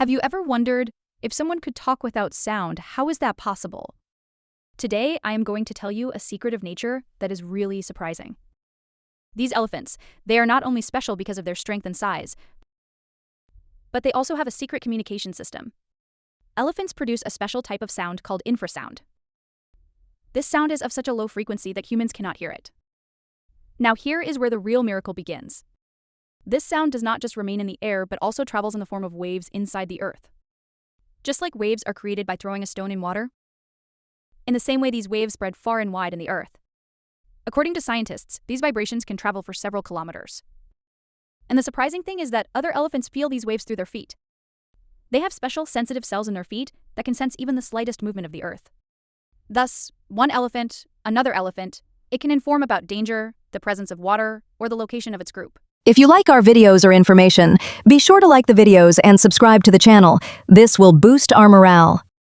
Have you ever wondered, if someone could talk without sound, how is that possible? Today, I am going to tell you a secret of nature that is really surprising. These elephants, they are not only special because of their strength and size, but they also have a secret communication system. Elephants produce a special type of sound called infrasound. This sound is of such a low frequency that humans cannot hear it. Now here is where the real miracle begins. This sound does not just remain in the air, but also travels in the form of waves inside the earth. Just like waves are created by throwing a stone in water, in the same way these waves spread far and wide in the earth. According to scientists, these vibrations can travel for several kilometers. And the surprising thing is that other elephants feel these waves through their feet. They have special sensitive cells in their feet that can sense even the slightest movement of the earth. Thus, one elephant, another elephant, it can inform about danger, the presence of water, or the location of its group. If you like our videos or information, be sure to like the videos and subscribe to the channel. This will boost our morale.